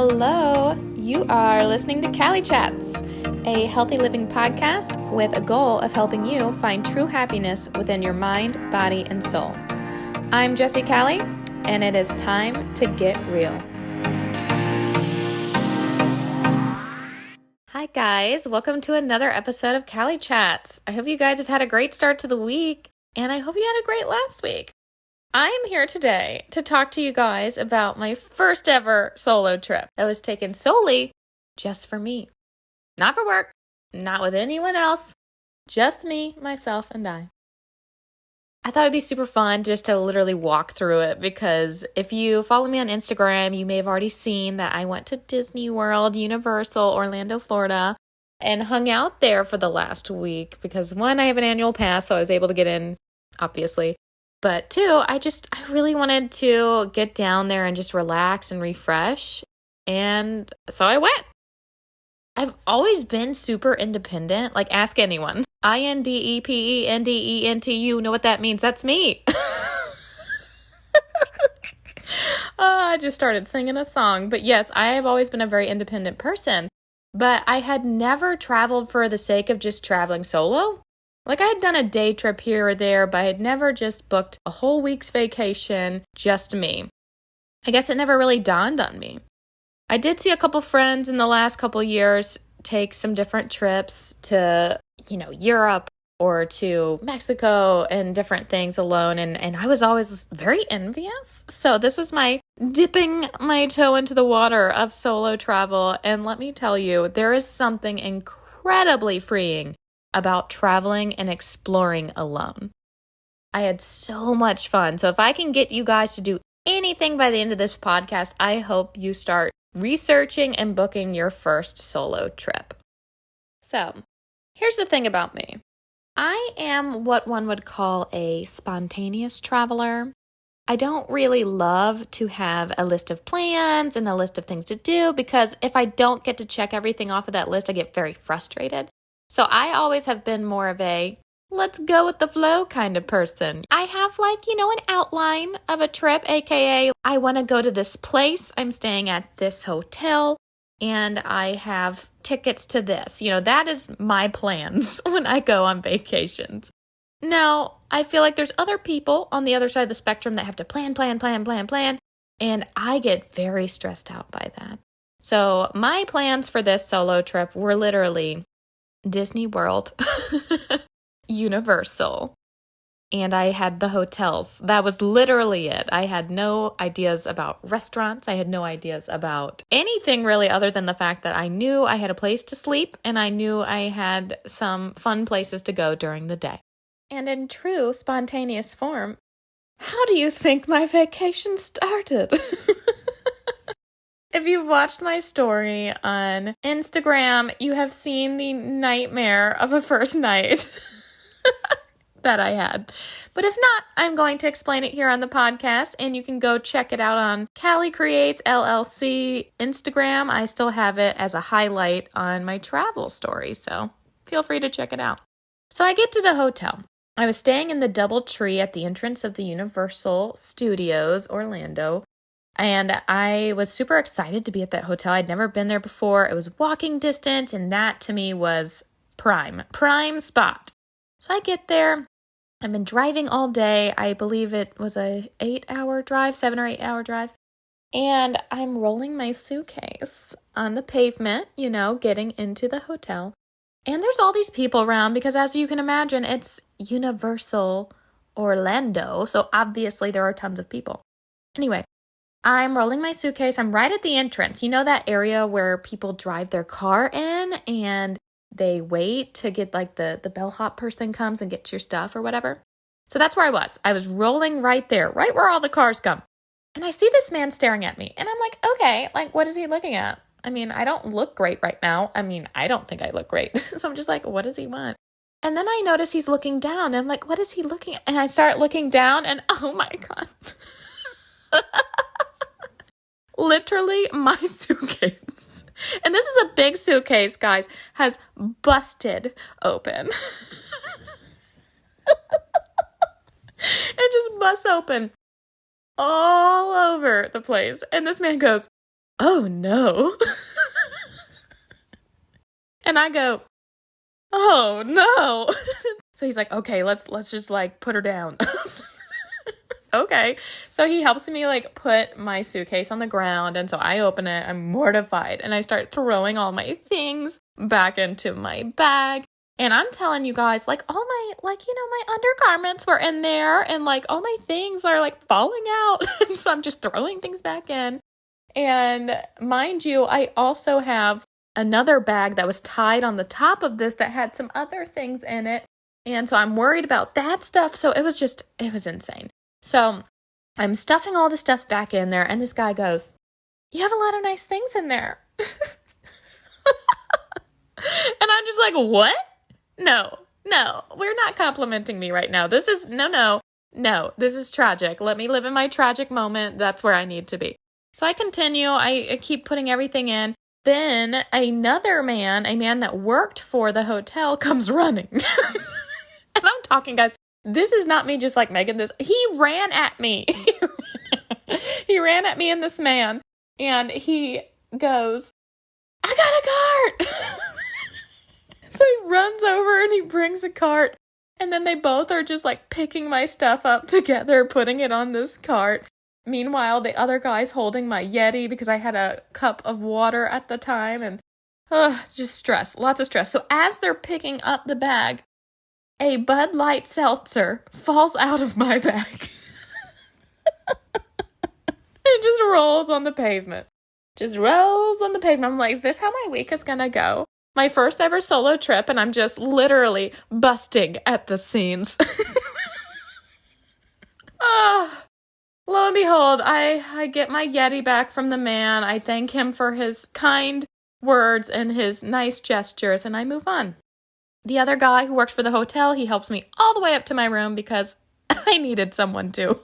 Hello, you are listening to Cali Chats, a healthy living podcast with a goal of helping you find true happiness within your mind, body, and soul. I'm Jessie Cali, and it is time to get real. Hi guys, welcome to another episode of Cali Chats. I hope you guys have had a great start to the week, and I hope you had a great last week. I am here today to talk to you guys about my first ever solo trip that was taken solely just for me. Not for work, not with anyone else, just me, myself, and I. I thought it'd be super fun just to literally walk through it because if you follow me on Instagram, you may have already seen that I went to Disney World, Universal, Orlando, Florida, and hung out there for the last week because one, I have an annual pass, so I was able to get in, obviously. But two, I really wanted to get down there and just relax and refresh. And so I went. I've always been super independent. Like, ask anyone. INDEPENDENTU. Know what that means? That's me. I just started singing a song. But yes, I have always been a very independent person. But I had never traveled for the sake of just traveling solo. Like, I had done a day trip here or there, but I had never just booked a whole week's vacation, just me. I guess it never really dawned on me. I did see a couple friends in the last couple years take some different trips to, Europe or to Mexico and different things alone, and I was always very envious. So this was my dipping my toe into the water of solo travel, and let me tell you, there is something incredibly freeing about traveling and exploring alone. I had so much fun. So if I can get you guys to do anything by the end of this podcast, I hope you start researching and booking your first solo trip. So here's the thing about me. I am what one would call a spontaneous traveler. I don't really love to have a list of plans and a list of things to do because if I don't get to check everything off of that list, I get very frustrated. So I always have been more of a let's go with the flow kind of person. I have an outline of a trip, aka I want to go to this place, I'm staying at this hotel, and I have tickets to this. That is my plans when I go on vacations. Now, I feel like there's other people on the other side of the spectrum that have to plan, and I get very stressed out by that. So my plans for this solo trip were literally Disney World, Universal, and I had the hotels. That was literally it. I had no ideas about restaurants. I had no ideas about anything really other than the fact that I knew I had a place to sleep and I knew I had some fun places to go during the day. And in true spontaneous form, how do you think my vacation started? If you've watched my story on Instagram, you have seen the nightmare of a first night that I had. But if not, I'm going to explain it here on the podcast, and you can go check it out on Cali Creates LLC Instagram. I still have it as a highlight on my travel story, so feel free to check it out. So I get to the hotel. I was staying in the DoubleTree at the entrance of the Universal Studios, Orlando. And I was super excited to be at that hotel. I'd never been there before. It was walking distance, and that to me was prime spot. So I get there. I've been driving all day. I believe it was a 7 or 8 hour drive. And I'm rolling my suitcase on the pavement, getting into the hotel. And there's all these people around because, as you can imagine, it's Universal Orlando. So obviously there are tons of people. Anyway, I'm rolling my suitcase. I'm right at the entrance. You know that area where people drive their car in and they wait to get the bellhop person comes and gets your stuff or whatever? So that's where I was. I was rolling right there, right where all the cars come. And I see this man staring at me. And I'm like, okay, what is he looking at? I mean, I don't look great right now. I mean, I don't think I look great. So I'm just like, what does he want? And then I notice he's looking down. And I'm like, what is he looking at? And I start looking down and oh my God. Literally, my suitcase, and this is a big suitcase, guys, has busted open. It just busts open all over the place. And this man goes, oh no. And I go, oh no. So he's like, okay, let's just like put her down. Okay. So he helps me like put my suitcase on the ground. And so I open it. I'm mortified. And I start throwing all my things back into my bag. And I'm telling you guys, like all my, like, you know, my undergarments were in there. And like all my things are like falling out. And so I'm just throwing things back in. And mind you, I also have another bag that was tied on the top of this that had some other things in it. And so I'm worried about that stuff. So it was insane. So I'm stuffing all the stuff back in there, and this guy goes, you have a lot of nice things in there. And I'm just like, what? No, we're not complimenting me right now. This is, no, this is tragic. Let me live in my tragic moment. That's where I need to be. So I continue. I keep putting everything in. Then another man, a man that worked for the hotel, comes running. And I'm talking, guys. This is not me just like making this. He ran at me. He ran at me and this man. And he goes, I got a cart. So he runs over and he brings a cart. And then they both are just like picking my stuff up together, putting it on this cart. Meanwhile, the other guy's holding my Yeti because I had a cup of water at the time. And just stress, lots of stress. So as they're picking up the bag, a Bud Light seltzer falls out of my bag. It just rolls on the pavement. I'm like, is this how my week is gonna go? My first ever solo trip, and I'm just literally busting at the seams. Lo and behold, I get my Yeti back from the man. I thank him for his kind words and his nice gestures, and I move on. The other guy who worked for the hotel, he helps me all the way up to my room because I needed someone to.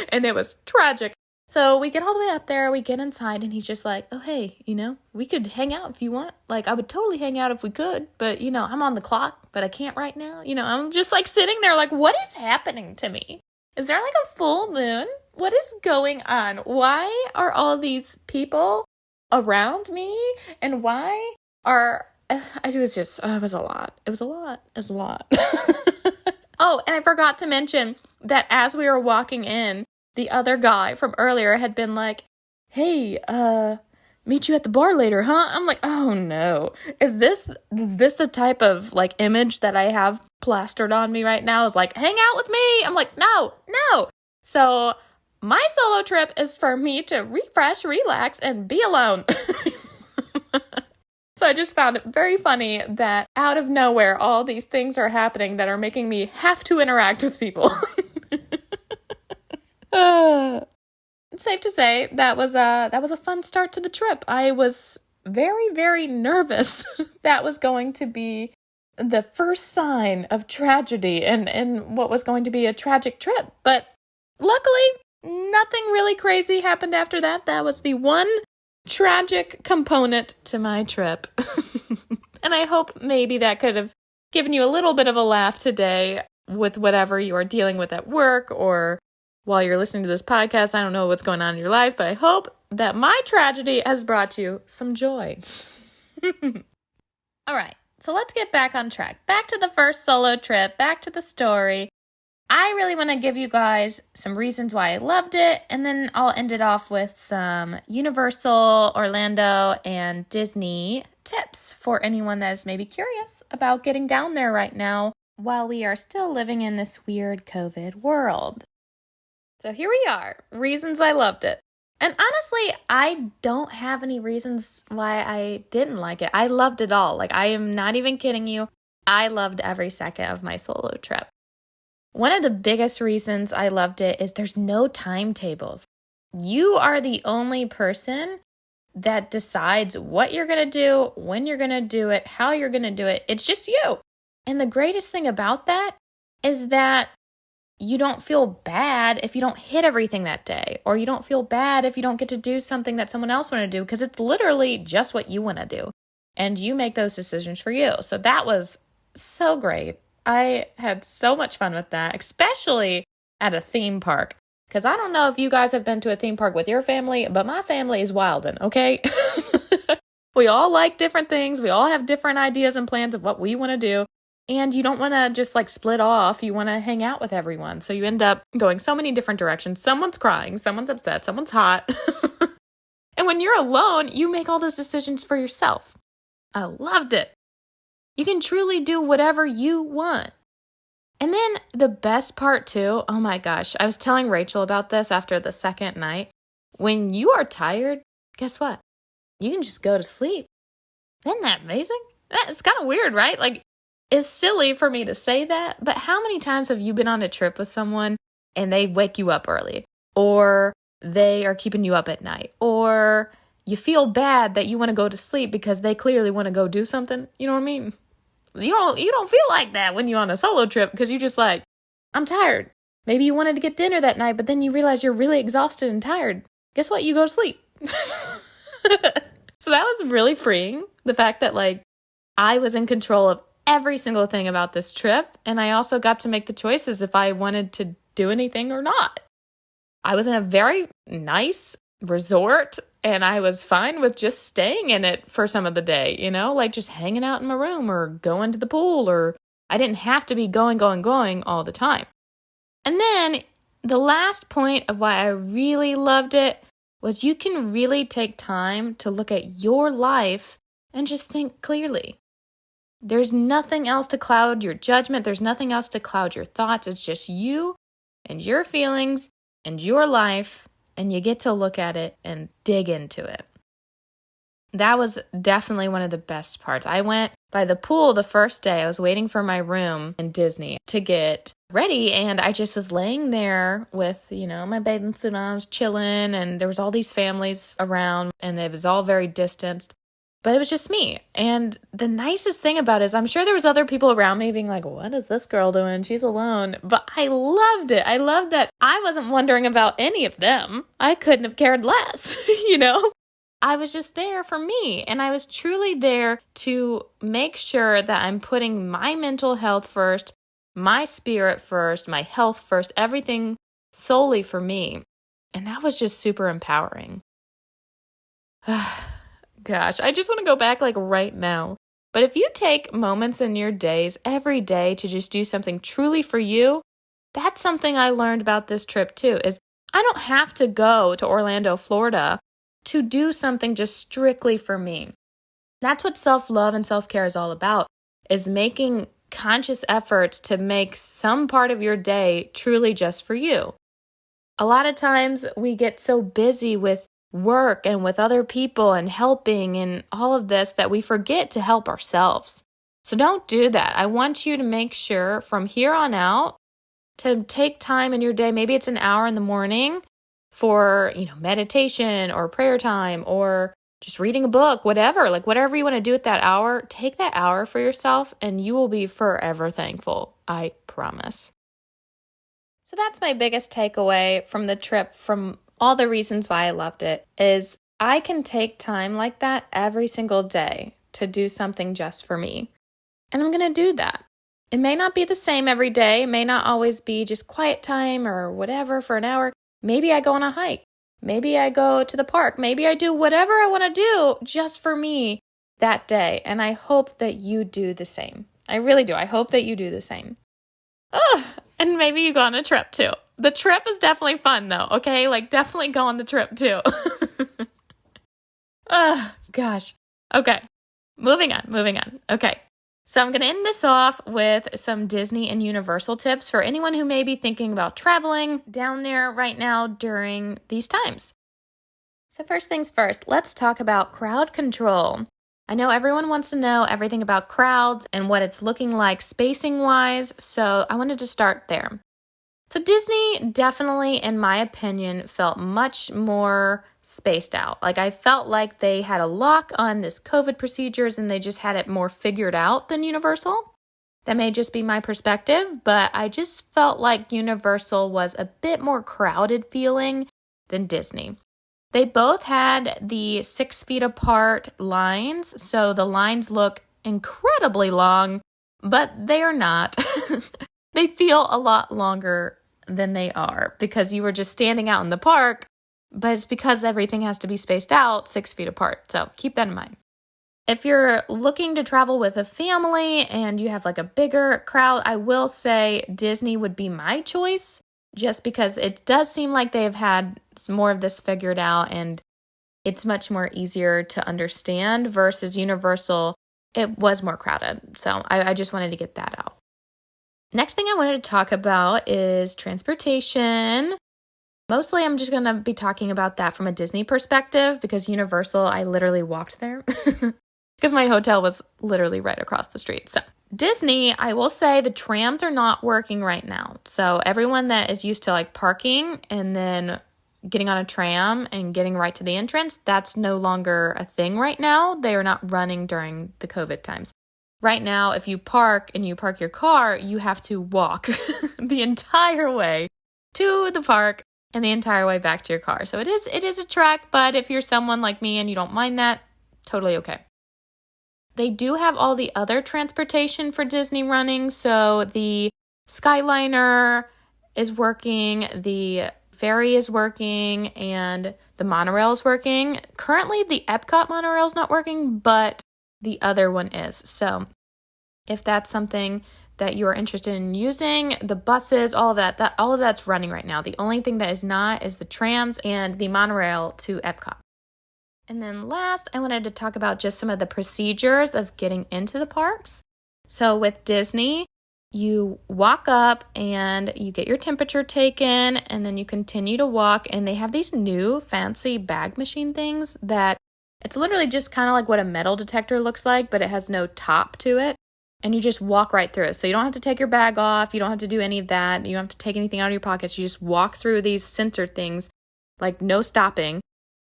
And it was tragic. So we get all the way up there, we get inside, and he's just like, oh, hey, you know, we could hang out if you want. Like, I would totally hang out if we could, but, you know, I'm on the clock, but I can't right now. You know, I'm just like sitting there like, what is happening to me? Is there like a full moon? What is going on? Why are all these people around me? And why are... it was a lot. It was a lot. Oh, and I forgot to mention that as we were walking in, the other guy from earlier had been like, hey, meet you at the bar later, huh? I'm like, oh no. Is this the type of like image that I have plastered on me right now? Is like, hang out with me. I'm like, no. So my solo trip is for me to refresh, relax, and be alone. So I just found it very funny that out of nowhere, all these things are happening that are making me have to interact with people. Safe to say, that was a fun start to the trip. I was very, very nervous that was going to be the first sign of tragedy and what was going to be a tragic trip. But luckily, nothing really crazy happened after that. That was the one tragic component to my trip. And I hope maybe that could have given you a little bit of a laugh today with whatever you are dealing with at work or while you're listening to this podcast. I don't know what's going on in your life, but I hope that my tragedy has brought you some joy. All right, so let's get back on track. Back to the first solo trip, back to the story. I really want to give you guys some reasons why I loved it, and then I'll end it off with some Universal, Orlando, and Disney tips for anyone that is maybe curious about getting down there right now while we are still living in this weird COVID world. So here we are, reasons I loved it. And honestly, I don't have any reasons why I didn't like it. I loved it all. Like, I am not even kidding you. I loved every second of my solo trip. One of the biggest reasons I loved it is there's no timetables. You are the only person that decides what you're going to do, when you're going to do it, how you're going to do it. It's just you. And the greatest thing about that is that you don't feel bad if you don't hit everything that day, or you don't feel bad if you don't get to do something that someone else want to do, because it's literally just what you want to do. And you make those decisions for you. So that was so great. I had so much fun with that, especially at a theme park. Because I don't know if you guys have been to a theme park with your family, but my family is wildin', okay? We all like different things. We all have different ideas and plans of what we want to do. And you don't want to just like split off. You want to hang out with everyone. So you end up going so many different directions. Someone's crying, someone's upset, someone's hot. And when you're alone, you make all those decisions for yourself. I loved it. You can truly do whatever you want. And then the best part too, oh my gosh, I was telling Rachel about this after the second night. When you are tired, guess what? You can just go to sleep. Isn't that amazing? It's kind of weird, right? Like, it's silly for me to say that, but how many times have you been on a trip with someone and they wake you up early, or they are keeping you up at night, or you feel bad that you want to go to sleep because they clearly want to go do something? You know what I mean? You don't feel like that when you're on a solo trip because you just like, I'm tired. Maybe you wanted to get dinner that night, but then you realize you're really exhausted and tired. Guess what? You go to sleep. So that was really freeing. The fact that like I was in control of every single thing about this trip. And I also got to make the choices if I wanted to do anything or not. I was in a very nice resort and I was fine with just staying in it for some of the day, you know, like just hanging out in my room or going to the pool, or I didn't have to be going all the time. And then the last point of why I really loved it was you can really take time to look at your life and just think clearly. There's nothing else to cloud your judgment. There's nothing else to cloud your thoughts. It's just you and your feelings and your life, and you get to look at it and dig into it. That was definitely one of the best parts. I went by the pool the first day. I was waiting for my room in Disney to get ready, and I just was laying there with, you know, my bathing suit on. I was chilling, and there was all these families around, and it was all very distanced. But it was just me. And the nicest thing about it is I'm sure there was other people around me being like, what is this girl doing? She's alone. But I loved it. I loved that I wasn't wondering about any of them. I couldn't have cared less, you know? I was just there for me. And I was truly there to make sure that I'm putting my mental health first, my spirit first, my health first, everything solely for me. And that was just super empowering. Gosh, I just want to go back like right now. But if you take moments in your days every day to just do something truly for you, that's something I learned about this trip too, is I don't have to go to Orlando, Florida to do something just strictly for me. That's what self-love and self-care is all about, is making conscious efforts to make some part of your day truly just for you. A lot of times we get so busy with work and with other people and helping and all of this that we forget to help ourselves. So don't do that. I want you to make sure from here on out to take time in your day. Maybe it's an hour in the morning for, you know, meditation or prayer time or just reading a book, whatever. Like whatever you want to do at that hour, take that hour for yourself and you will be forever thankful. I promise. So that's my biggest takeaway from the trip, from all the reasons why I loved it, is I can take time like that every single day to do something just for me. And I'm going to do that. It may not be the same every day. It may not always be just quiet time or whatever for an hour. Maybe I go on a hike. Maybe I go to the park. Maybe I do whatever I want to do just for me that day. And I hope that you do the same. I really do. I hope that you do the same. And maybe you go on a trip too. The trip is definitely fun though, okay? Like definitely go on the trip too. Oh, gosh. Okay, moving on. Okay, so I'm going to end this off with some Disney and Universal tips for anyone who may be thinking about traveling down there right now during these times. So first things first, let's talk about crowd control. I know everyone wants to know everything about crowds and what it's looking like spacing-wise, so I wanted to start there. So Disney definitely, in my opinion, felt much more spaced out. Like I felt like they had a lock on this COVID procedures and they just had it more figured out than Universal. That may just be my perspective, but I just felt like Universal was a bit more crowded feeling than Disney. They both had the 6 feet apart lines, so the lines look incredibly long, but they are not. They feel a lot longer than they are because you were just standing out in the park, but it's because everything has to be spaced out 6 feet apart. So keep that in mind. If you're looking to travel with a family and you have like a bigger crowd, I will say Disney would be my choice just because it does seem like they've had more of this figured out and it's much more easier to understand versus Universal. It was more crowded. So I just wanted to get that out. Next thing I wanted to talk about is transportation. Mostly I'm just going to be talking about that from a Disney perspective because Universal, I literally walked there. Because my hotel was literally right across the street. So Disney, I will say the trams are not working right now. So everyone that is used to like parking and then getting on a tram and getting right to the entrance, that's no longer a thing right now. They are not running during the COVID times. Right now, if you park and you park your car, you have to walk the entire way to the park and the entire way back to your car. So it is a trek, but if you're someone like me and you don't mind that, totally okay. They do have all the other transportation for Disney running. So the Skyliner is working, the ferry is working, and the monorail is working. Currently, the Epcot monorail is not working, but the other one is. So if that's something that you are interested in using, the buses, all of that's running right now. The only thing that is not is the trams and the monorail to Epcot. And then last, I wanted to talk about just some of the procedures of getting into the parks. So with Disney, you walk up and you get your temperature taken and then you continue to walk, and they have these new fancy bag machine things that it's literally just kind of like what a metal detector looks like, but it has no top to it. And you just walk right through it. So you don't have to take your bag off. You don't have to do any of that. You don't have to take anything out of your pockets. You just walk through these sensor things, like no stopping.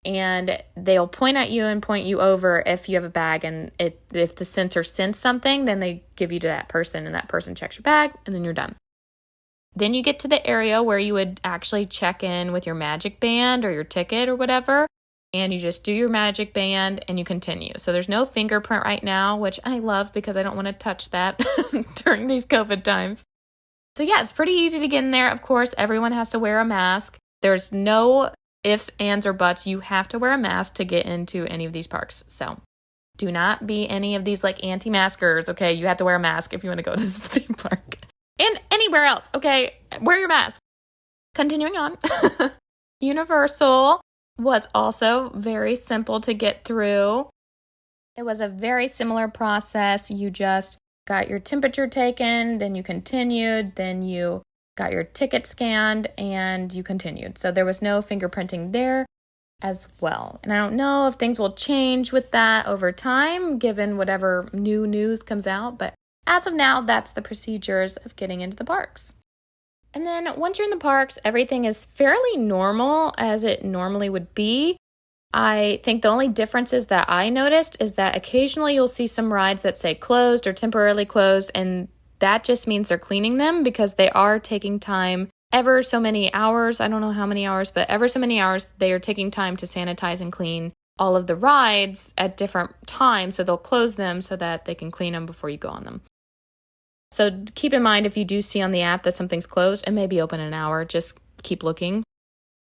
And they'll point at you and point you over if you have a bag. And if the sensor sends something, then they give you to that person. And that person checks your bag. And then you're done. Then you get to the area where you would actually check in with your magic band or your ticket or whatever. And you just do your magic band and you continue. So there's no fingerprint right now, which I love because I don't want to touch that during these COVID times. So yeah, it's pretty easy to get in there. Of course, everyone has to wear a mask. There's no ifs, ands, or buts. You have to wear a mask to get into any of these parks. So do not be any of these like anti-maskers, okay? You have to wear a mask if you want to go to the theme park. And anywhere else, okay? Wear your mask. Continuing on. Universal was also very simple to get through. It was a very similar process. You just got your temperature taken, then you continued, then you got your ticket scanned, and you continued. So there was no fingerprinting there as well. And I don't know if things will change with that over time, given whatever new news comes out. But as of now, that's the procedures of getting into the parks. And then once you're in the parks, everything is fairly normal as it normally would be. I think the only differences that I noticed is that occasionally you'll see some rides that say closed or temporarily closed, and that just means they're cleaning them because they are taking time, ever so many hours. I don't know how many hours, but ever so many hours, they are taking time to sanitize and clean all of the rides at different times. So they'll close them so that they can clean them before you go on them. So keep in mind if you do see on the app that something's closed, it may be open an hour. Just keep looking.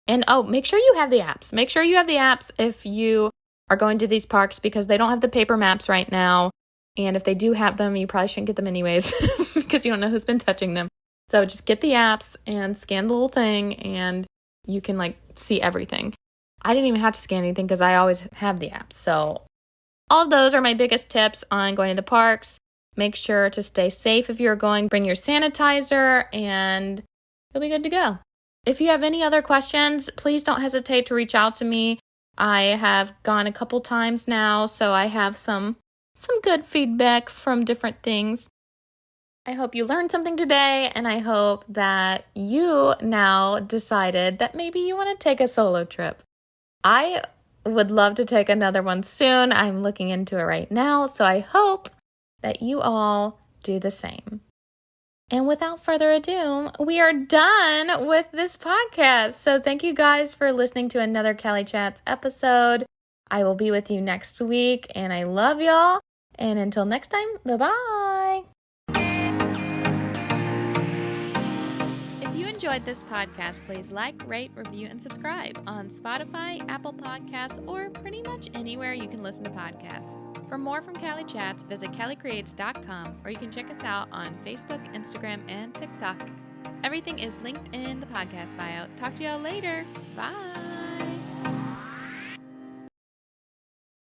And make sure you have the apps. Make sure you have the apps if you are going to these parks because they don't have the paper maps right now. And if they do have them, you probably shouldn't get them anyways because you don't know who's been touching them. So just get the apps and scan the little thing and you can like see everything. I didn't even have to scan anything because I always have the apps. So all of those are my biggest tips on going to the parks. Make sure to stay safe if you're going. Bring your sanitizer and you'll be good to go. If you have any other questions, please don't hesitate to reach out to me. I have gone a couple times now, so I have some good feedback from different things. I hope you learned something today, and I hope that you now decided that maybe you want to take a solo trip. I would love to take another one soon. I'm looking into it right now, so I hope that you all do the same. And without further ado, we are done with this podcast. So thank you guys for listening to another Cali Chats episode. I will be with you next week, and I love y'all. And until next time, bye-bye. enjoyed this podcast, please like, rate, review, and subscribe on Spotify, Apple Podcasts, or pretty much anywhere you can listen to podcasts. For more from Cali Chats, visit CaliCreates.com, or you can check us out on Facebook, Instagram, and TikTok. Everything is linked in the podcast bio. Talk to y'all later. Bye.